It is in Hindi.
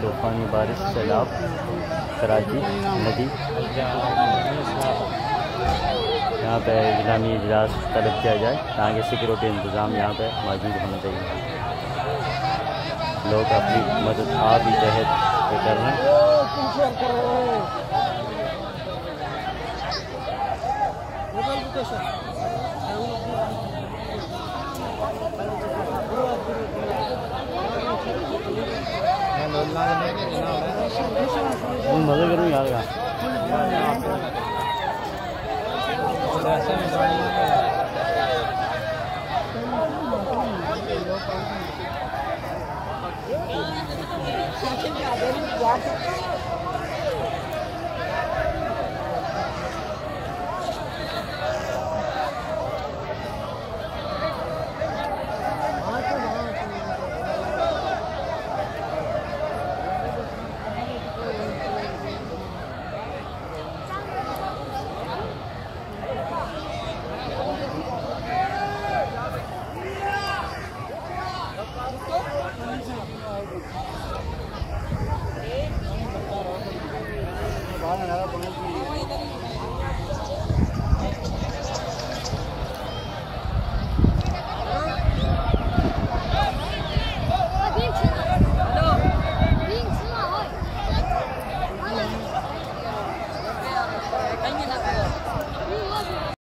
तूफानी बारिश, सैलाब, कराची नदी। यहाँ पे इस्लामी इजलास तलब किया जाए ताकि सिक्योरिटी इंतज़ाम यहाँ पे मौजूद होना चाहिए। लोग अपनी मदद आप ही तहत कर रहे हैं। मज़े करूँ यार का Gracias.